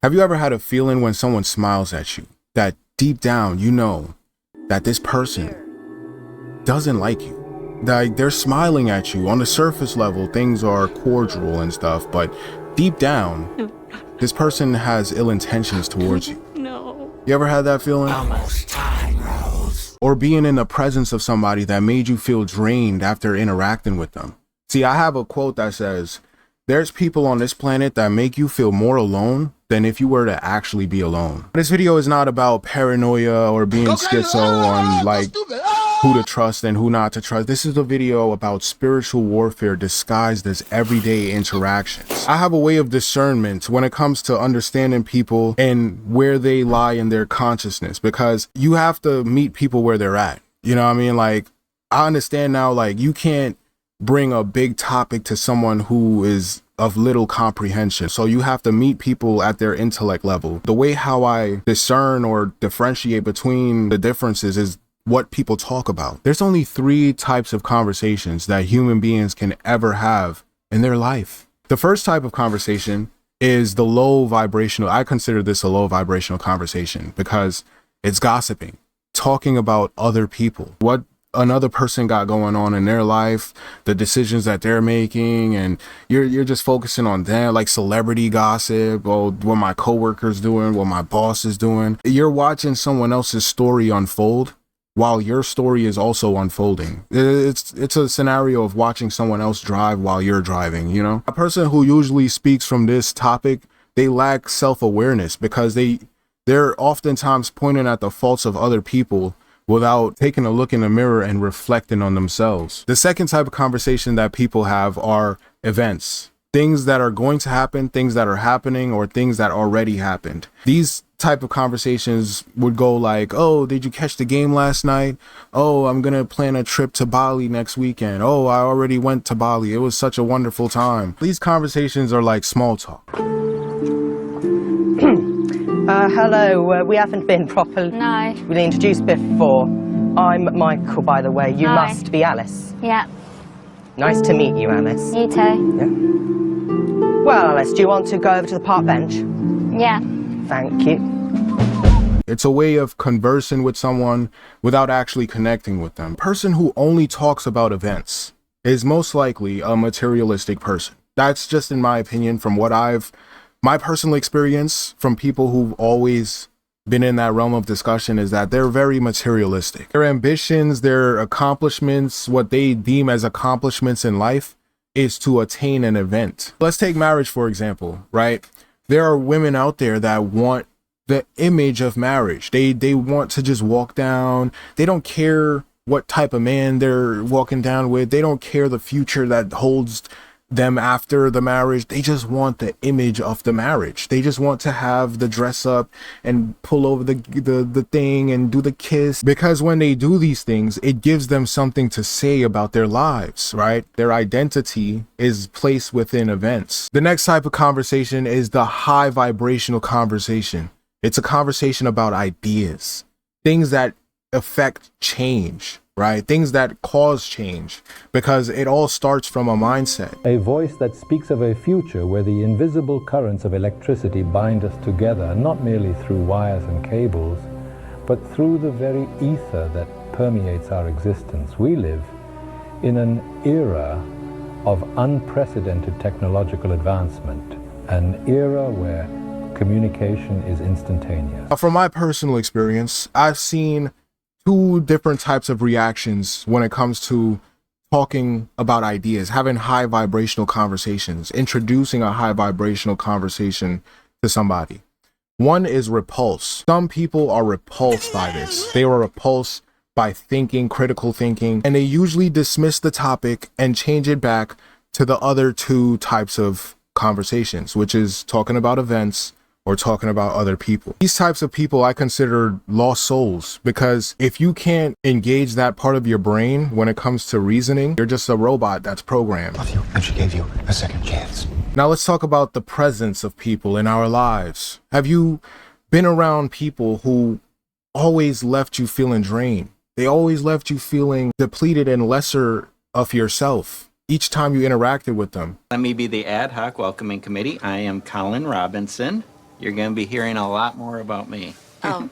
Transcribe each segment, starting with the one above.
Have you ever had a feeling when someone smiles at you that deep down you know that this person doesn't like you? That they're smiling at you on the surface level, things are cordial and stuff, but deep down, this person has ill intentions towards you. No. You ever had that feeling? Almost time, Rose. Or being in the presence of somebody that made you feel drained after interacting with them? See, I have a quote that says, "There's people on this planet that make you feel more alone than if you were to actually be alone." This video is not about paranoia or being schizo on like who to trust and who not to trust. This is a video about spiritual warfare disguised as everyday interactions. I have a way of discernment when it comes to understanding people and where they lie in their consciousness, because you have to meet people where they're at. You know what I mean? Like, I understand now, like, you can't bring a big topic to someone who is of little comprehension. So you have to meet people at their intellect level. The way how I discern or differentiate between the differences is what people talk about. There's only 3 types of conversations that human beings can ever have in their life. The first type of conversation is the low vibrational. I consider this a low vibrational conversation because it's gossiping, talking about other people, what another person got going on in their life, the decisions that they're making, and you're just focusing on them, like celebrity gossip, or what my coworker's doing, what my boss is doing. You're watching someone else's story unfold while your story is also unfolding. It's a scenario of watching someone else drive while you're driving, you know? A person who usually speaks from this topic, they lack self-awareness because they're oftentimes pointing at the faults of other people without taking a look in the mirror and reflecting on themselves. The second type of conversation that people have are events. Things that are going to happen, things that are happening, or things that already happened. These type of conversations would go like, "Oh, did you catch the game last night? Oh, I'm gonna plan a trip to Bali next weekend. Oh, I already went to Bali. It was such a wonderful time." These conversations are like small talk. Hello, we haven't been properly No. really introduced before. I'm Michael, by the way. You Hi. must be Alice. Yeah. Nice to meet you, Alice. You too. Well, Alice, do you want to go over to the park bench? Yeah. Thank you. It's a way of conversing with someone without actually connecting with them. A person who only talks about events is most likely a materialistic person. That's just in my opinion from what my personal experience from people who've always been in that realm of discussion is that they're very materialistic. Their ambitions, their accomplishments, what they deem as accomplishments in life is to attain an event. Let's take marriage, for example, right? There are women out there that want the image of marriage. They want to just walk down. They don't care what type of man they're walking down with. They don't care the future that holds them after the marriage. They just want the image of the marriage. They just want to have the dress up and pull over the thing and do the kiss, because when they do these things, it gives them something to say about their lives, right? Their identity is placed within events. The next type of conversation is the high vibrational conversation. It's a conversation about ideas, things that affect change, right? Things that cause change, because it all starts from a mindset. A voice that speaks of a future where the invisible currents of electricity bind us together, not merely through wires and cables, but through the very ether that permeates our existence. We live in an era of unprecedented technological advancement, an era where communication is instantaneous. From my personal experience, I've seen 2 different types of reactions when it comes to talking about ideas, having high vibrational conversations, introducing a high vibrational conversation to somebody. One is repulse. Some people are repulsed by this. They are repulsed by thinking, critical thinking, and they usually dismiss the topic and change it back to the other 2 types of conversations, which is talking about events or talking about other people. These types of people I consider lost souls, because if you can't engage that part of your brain when it comes to reasoning, you're just a robot that's programmed. Love you, and she gave you a second chance. Now let's talk about the presence of people in our lives. Have you been around people who always left you feeling drained? They always left you feeling depleted and lesser of yourself each time you interacted with them. Let me be the ad hoc welcoming committee. I am Colin Robinson. you're going to be hearing a lot more about me. Oh,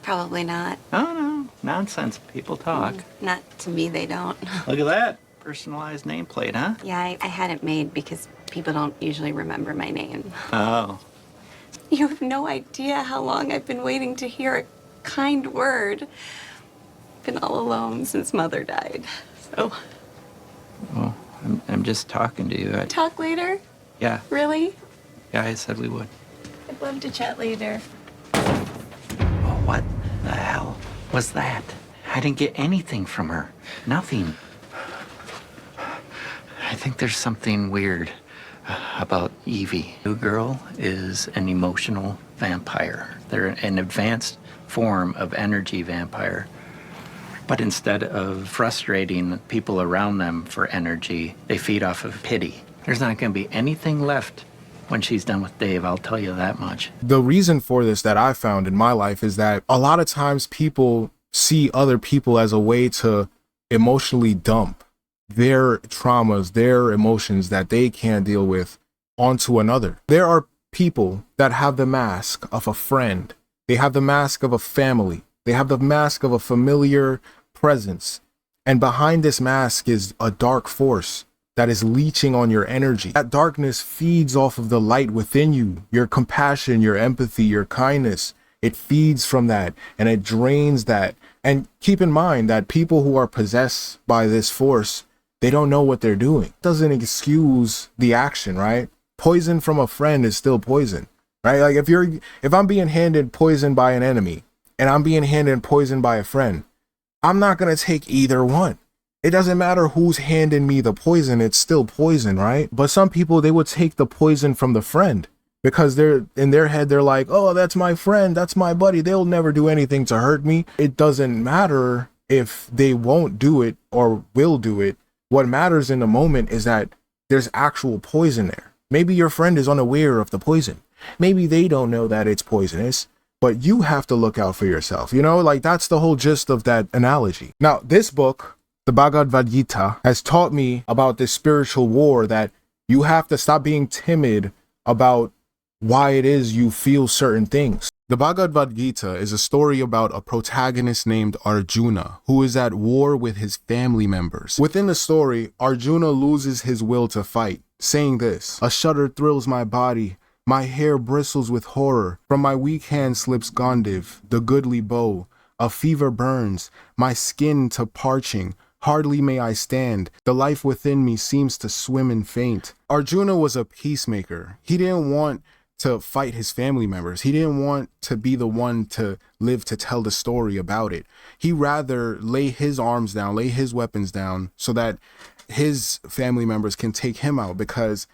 probably not. Oh, no. Nonsense. People talk. Not to me, they don't. Look at that. Personalized nameplate, huh? Yeah, I had it made because people don't usually remember my name. Oh. You have no idea how long I've been waiting to hear a kind word. Been all alone since Mother died. So, Well, I'm just talking to you. talk later? Yeah. Really? Yeah, I said we would. I'd love to chat later. Oh, what the hell was that? I didn't get anything from her. Nothing. I think there's something weird about Evie. New girl is an emotional vampire. They're an advanced form of energy vampire. But instead of frustrating people around them for energy, they feed off of pity. There's not going to be anything left when she's done with Dave, I'll tell you that much. The reason for this that I found in my life is that a lot of times people see other people as a way to emotionally dump their traumas, their emotions that they can't deal with onto another. There are people that have the mask of a friend. They have the mask of a family. They have the mask of a familiar presence. And behind this mask is a dark force that is leeching on your energy. That darkness feeds off of the light within you, your compassion, your empathy, your kindness. It feeds from that and it drains that. And keep in mind that people who are possessed by this force, they don't know what they're doing. It doesn't excuse the action, right? Poison from a friend is still poison, right? Like if I'm being handed poison by an enemy and I'm being handed poison by a friend, I'm not going to take either one. It doesn't matter who's handing me the poison, it's still poison, right? But some people, they would take the poison from the friend because they're in their head, they're like, oh, that's my friend, that's my buddy, they'll never do anything to hurt me. It doesn't matter if they won't do it or will do it. What matters in the moment is that there's actual poison there. Maybe your friend is unaware of the poison. Maybe they don't know that it's poisonous, but you have to look out for yourself. You know, like that's the whole gist of that analogy. Now, this book, the Bhagavad Gita, has taught me about this spiritual war that you have to stop being timid about why it is you feel certain things. The Bhagavad Gita is a story about a protagonist named Arjuna who is at war with his family members. Within the story, Arjuna loses his will to fight, saying this: "A shudder thrills my body, my hair bristles with horror. From my weak hand slips Gandiv, the goodly bow. A fever burns, my skin to parching. Hardly may I stand. The life within me seems to swim and faint." Arjuna was a peacemaker. He didn't want to fight his family members. He didn't want to be the one to live to tell the story about it. He rather lay his arms down, lay his weapons down so that his family members can take him out because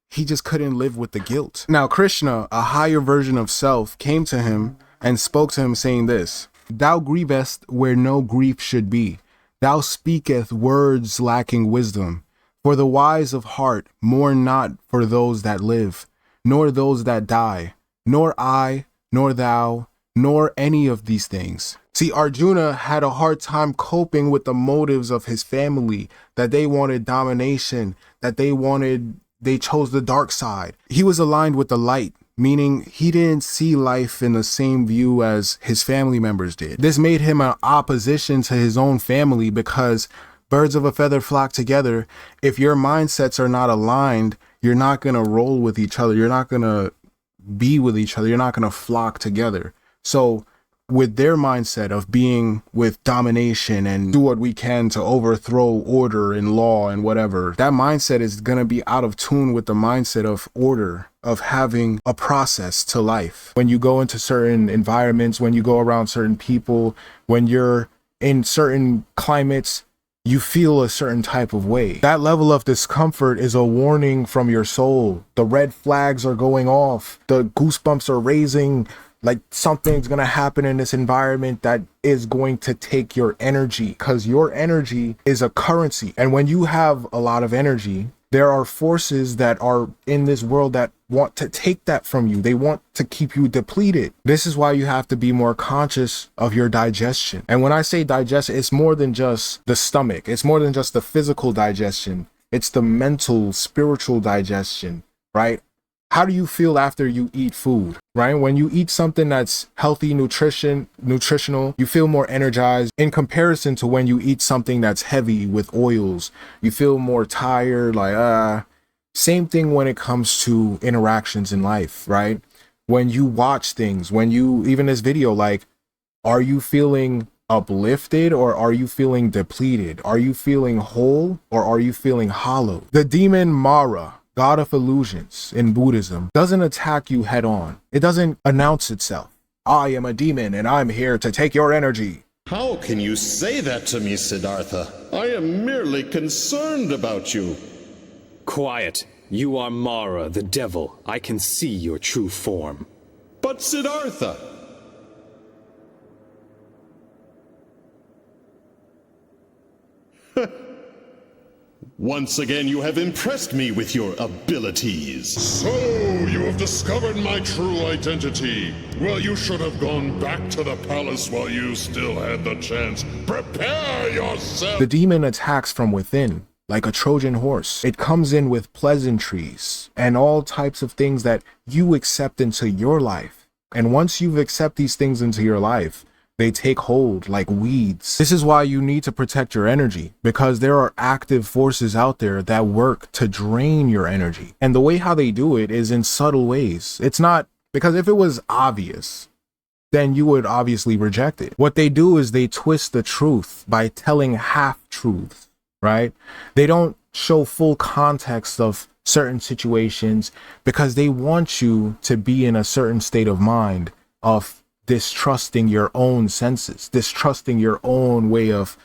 he just couldn't live with the guilt. Now, Krishna, a higher version of self, came to him and spoke to him saying this: "Thou grievest where no grief should be. Thou speaketh words lacking wisdom. For the wise of heart mourn not for those that live, nor those that die, nor I, nor thou, nor any of these things." See, Arjuna had a hard time coping with the motives of his family, that they wanted domination, that they chose the dark side. He was aligned with the light, meaning he didn't see life in the same view as his family members did. This made him an opposition to his own family because birds of a feather flock together. If your mindsets are not aligned, you're not going to roll with each other. You're not going to be with each other. You're not going to flock together. So with their mindset of being with domination and do what we can to overthrow order and law and whatever, that mindset is going to be out of tune with the mindset of order, of having a process to life. When you go into certain environments, when you go around certain people, when you're in certain climates, you feel a certain type of way. That level of discomfort is a warning from your soul. The red flags are going off. The goosebumps are raising, like something's going to happen in this environment that is going to take your energy, because your energy is a currency. And when you have a lot of energy, there are forces that are in this world that want to take that from you. They want to keep you depleted. This is why you have to be more conscious of your digestion. And when I say digestion, it's more than just the stomach. It's more than just the physical digestion. It's the mental, spiritual digestion, right? how do you feel after you eat food, right? When you eat something that's healthy, nutritional, you feel more energized in comparison to when you eat something that's heavy with oils. You feel more tired, like, same thing when it comes to interactions in life, right? When you watch things, even this video, like, are you feeling uplifted or are you feeling depleted? Are you feeling whole or are you feeling hollow? The demon Mara, god of illusions in Buddhism, doesn't attack you head on. It doesn't announce itself. I am a demon and I'm here to take your energy. How can you say that to me, Siddhartha? I am merely concerned about you. Quiet. You are Mara, the devil. I can see your true form. But Siddhartha... Once again, you have impressed me with your abilities. So, you have discovered my true identity. Well, you should have gone back to the palace while you still had the chance. Prepare yourself! The demon attacks from within, like a Trojan horse. It comes in with pleasantries and all types of things that you accept into your life. And once you've accepted these things into your life, they take hold like weeds. This is why you need to protect your energy, because there are active forces out there that work to drain your energy. And the way how they do it is in subtle ways. It's not, because if it was obvious, then you would obviously reject it. What they do is they twist the truth by telling half truths, right? They don't show full context of certain situations because they want you to be in a certain state of mind of distrusting your own senses, distrusting your own way of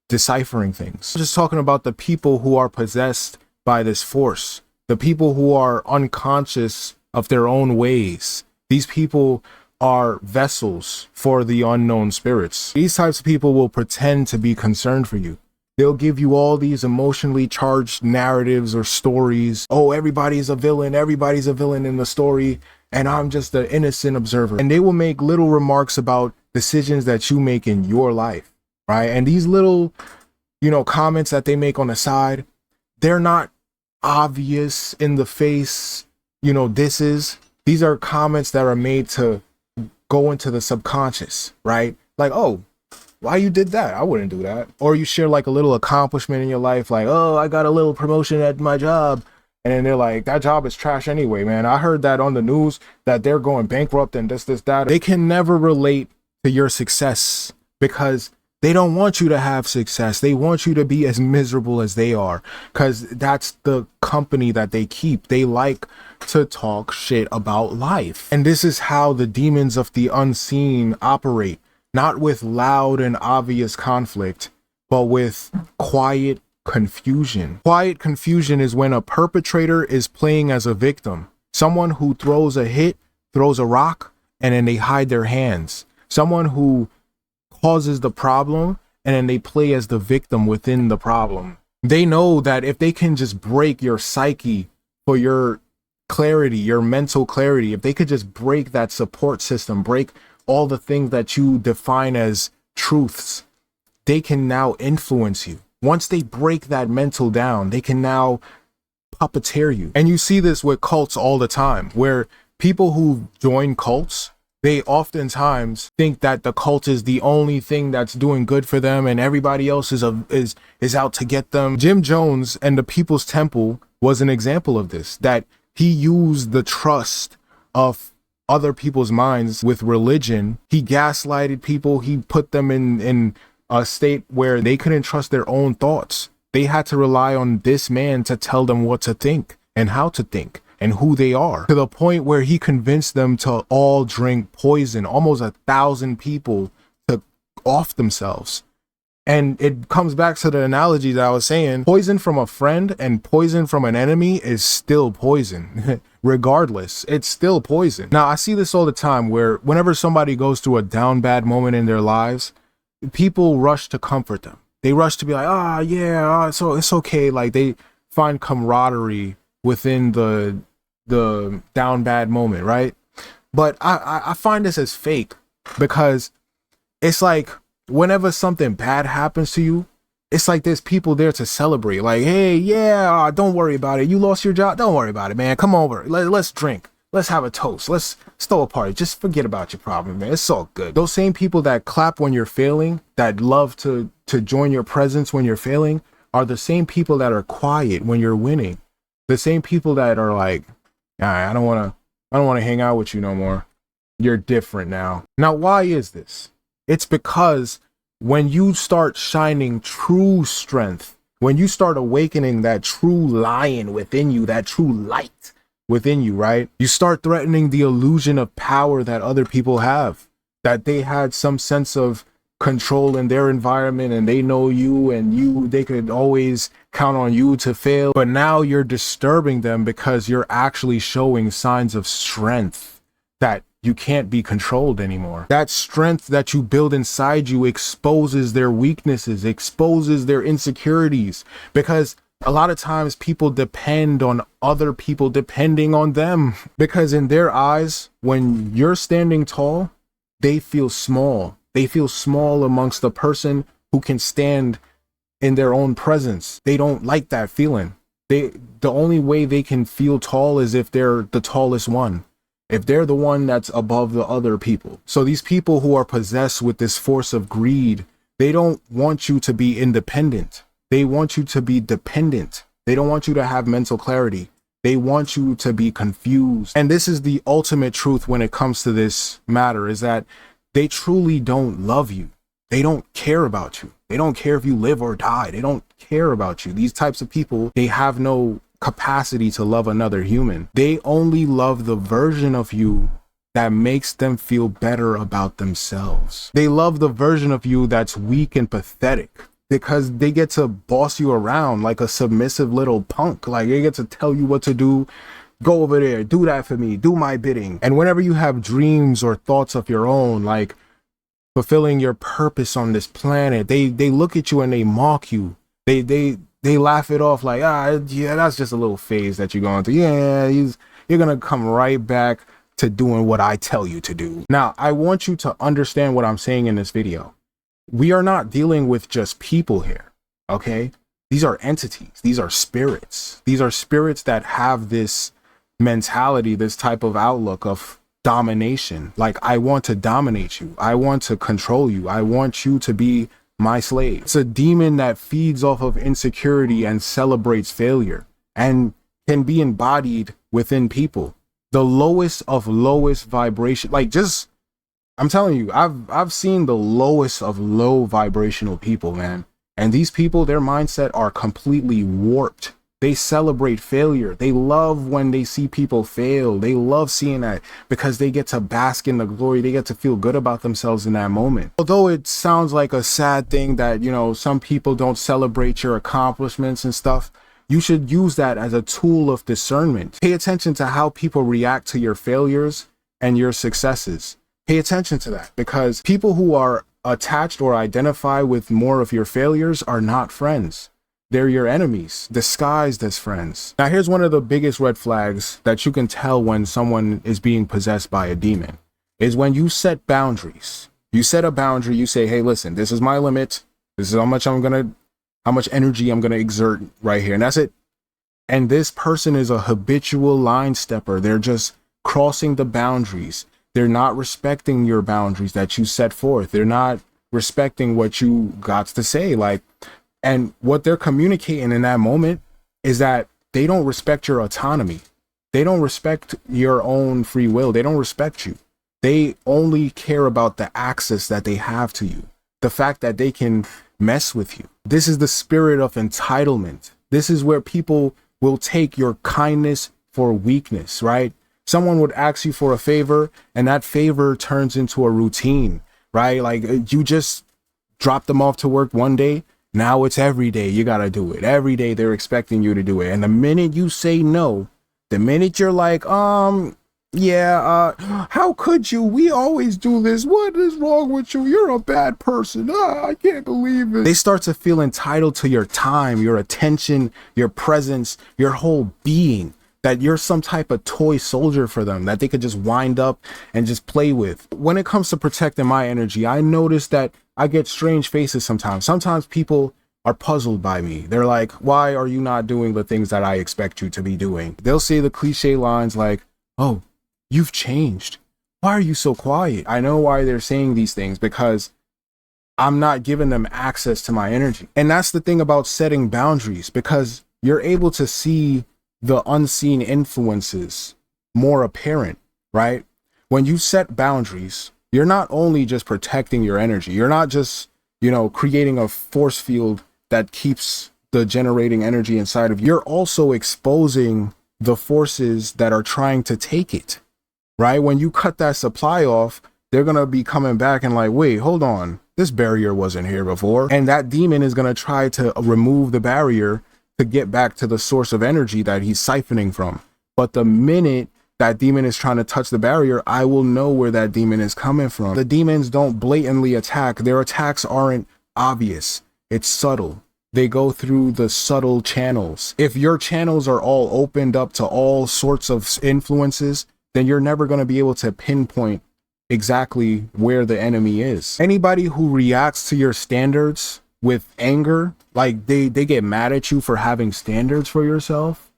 deciphering things. I'm just talking about the people who are possessed by this force, the people who are unconscious of their own ways. These people are vessels for the unknown spirits. These types of people will pretend to be concerned for you. They'll give you all these emotionally charged narratives or stories. Oh, everybody's a villain in the story, and I'm just an innocent observer. And they will make little remarks about decisions that you make in your life, right? And these little, comments that they make on the side, they're not obvious in the face, these are comments that are made to go into the subconscious, right? Like, oh, why you did that? I wouldn't do that. Or you share like a little accomplishment in your life, like, oh, I got a little promotion at my job. And then they're like, that job is trash anyway, man. I heard that on the news that they're going bankrupt and this, that. They can never relate to your success because they don't want you to have success. They want you to be as miserable as they are because that's the company that they keep. They like to talk shit about life. And this is how the demons of the unseen operate, not with loud and obvious conflict, but with quiet confusion. Quiet confusion is when a perpetrator is playing as a victim. Someone who throws a hit, throws a rock, and then they hide their hands. Someone who causes the problem, and then they play as the victim within the problem. They know that if they can just break your psyche for your clarity, your mental clarity, if they could just break that support system, break all the things that you define as truths, they can now influence you. Once they break that mental down, they can now puppeteer you. And you see this with cults all the time, where people who join cults, they oftentimes think that the cult is the only thing that's doing good for them and everybody else is out to get them. Jim Jones and the People's Temple was an example of this, that he used the trust of other people's minds with religion. He gaslighted people. He put them in a state where they couldn't trust their own thoughts. They had to rely on this man to tell them what to think and how to think and who they are, to the point where he convinced them to all drink poison. Almost 1,000 people took off themselves. And it comes back to the analogy that I was saying. Poison from a friend and poison from an enemy is still poison. Regardless, it's still poison. Now, I see this all the time where whenever somebody goes through a down bad moment in their lives, people rush to comfort them. They rush to be like, so it's okay. Like they find camaraderie within the down bad moment, right? But I find this as fake, because it's like whenever something bad happens to you, It's like there's people there to celebrate. Like, hey, yeah, don't worry about it. You lost your job. Don't worry about it, man. Come over. Let's drink. Let's have a toast. Let's throw a party. Just forget about your problem, man. It's all good. Those same people that clap when you're failing, that love to join your presence when you're failing, are the same people that are quiet when you're winning. The same people that are like, all right, I don't want to hang out with you no more. You're different now. Now, why is this? It's because when you start shining true strength, when you start awakening that true lion within you, that true light within you, right? You start threatening the illusion of power that other people have, that they had some sense of control in their environment and they know you and they could always count on you to fail. But now you're disturbing them because you're actually showing signs of strength that you can't be controlled anymore. That strength that you build inside you exposes their weaknesses, exposes their insecurities, because a lot of times people depend on other people depending on them, because in their eyes, when you're standing tall, they feel small. They feel small amongst the person who can stand in their own presence. They don't like that feeling. The only way they can feel tall is if they're the tallest one, if they're the one that's above the other people. So these people who are possessed with this force of greed, they don't want you to be independent. They want you to be dependent. They don't want you to have mental clarity. They want you to be confused. And this is the ultimate truth when it comes to this matter, is that they truly don't love you. They don't care about you. They don't care if you live or die. They don't care about you. These types of people, they have no capacity to love another human. They only love the version of you that makes them feel better about themselves. They love the version of you that's weak and pathetic, because they get to boss you around like a submissive little punk. Like, they get to tell you what to do. Go over there, do that for me, do my bidding. And whenever you have dreams or thoughts of your own, like fulfilling your purpose on this planet, they look at you and they mock you. They laugh it off like, yeah, that's just a little phase that you're going through. Yeah, you're gonna come right back to doing what I tell you to do. Now, I want you to understand what I'm saying in this video. We are not dealing with just people here, okay? These are entities. These are spirits. These are spirits that have this mentality, this type of outlook of domination. Like, I want to dominate you. I want to control you. I want you to be my slave. It's a demon that feeds off of insecurity and celebrates failure, and can be embodied within people. The lowest of lowest vibration. Like, just, I'm telling you, I've seen the lowest of low vibrational people, man. And these people, their mindset are completely warped. They celebrate failure. They love when they see people fail. They love seeing that because they get to bask in the glory. They get to feel good about themselves in that moment. Although it sounds like a sad thing that, you know, some people don't celebrate your accomplishments and stuff, you should use that as a tool of discernment. Pay attention to how people react to your failures and your successes. Pay attention to that, because people who are attached or identify with more of your failures are not friends. They're your enemies, disguised as friends. Now, here's one of the biggest red flags that you can tell when someone is being possessed by a demon, is when you set boundaries. You set a boundary, you say, hey, listen, this is my limit. This is how much energy I'm gonna exert right here, and that's it. And this person is a habitual line stepper. They're just crossing the boundaries. They're not respecting your boundaries that you set forth. They're not respecting what you got to say. And what they're communicating in that moment is that they don't respect your autonomy. They don't respect your own free will. They don't respect you. They only care about the access that they have to you, the fact that they can mess with you. This is the spirit of entitlement. This is where people will take your kindness for weakness, right? Someone would ask you for a favor, and that favor turns into a routine, right? Like, you just drop them off to work one day. Now it's every day you gotta do it. Every day they're expecting you to do it. And the minute you say no, the minute you're like, how could you? We always do this. What is wrong with you? You're a bad person. I can't believe it. They start to feel entitled to your time, your attention, your presence, your whole being. That you're some type of toy soldier for them that they could just wind up and just play with. When it comes to protecting my energy, I notice that I get strange faces sometimes. Sometimes people are puzzled by me. They're like, why are you not doing the things that I expect you to be doing? They'll say the cliche lines like, oh, you've changed. Why are you so quiet? I know why they're saying these things, because I'm not giving them access to my energy. And that's the thing about setting boundaries, because you're able to see the unseen influences more apparent, right? When you set boundaries, you're not only just protecting your energy, you're not just, creating a force field that keeps the generating energy inside of you. You're also exposing the forces that are trying to take it, right? When you cut that supply off, they're going to be coming back and like, wait, hold on. This barrier wasn't here before. And that demon is going to try to remove the barrier to get back to the source of energy that he's siphoning from. But the minute that demon is trying to touch the barrier, I will know where that demon is coming from. The demons don't blatantly attack. Their attacks aren't obvious. It's subtle. They go through the subtle channels. If your channels are all opened up to all sorts of influences, then you're never going to be able to pinpoint exactly where the enemy is. Anybody who reacts to your standards with anger, like they get mad at you for having standards for yourself,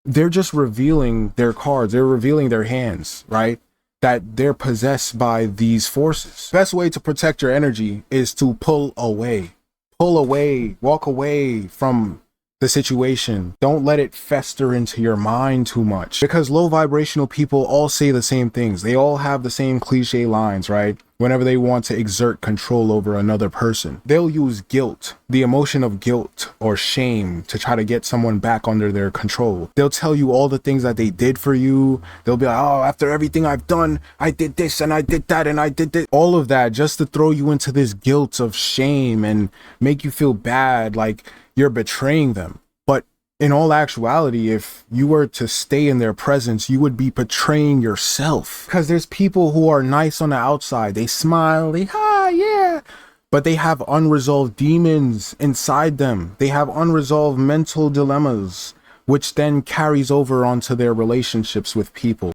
they're just revealing their cards. They're revealing their hands, right? That they're possessed by these forces. Best way to protect your energy is to pull away, walk away from the situation. Don't let it fester into your mind too much, because low vibrational people all say the same things. They all have the same cliche lines, right? Whenever they want to exert control over another person, they'll use guilt, the emotion of guilt or shame, to try to get someone back under their control. They'll tell you all the things that they did for you. They'll be like, oh, after everything I've done, I did this and I did that and I did this. All of that just to throw you into this guilt of shame and make you feel bad, like you're betraying them. But in all actuality, if you were to stay in their presence, you would be betraying yourself. Because there's people who are nice on the outside. They smile, yeah. But they have unresolved demons inside them. They have unresolved mental dilemmas, which then carries over onto their relationships with people.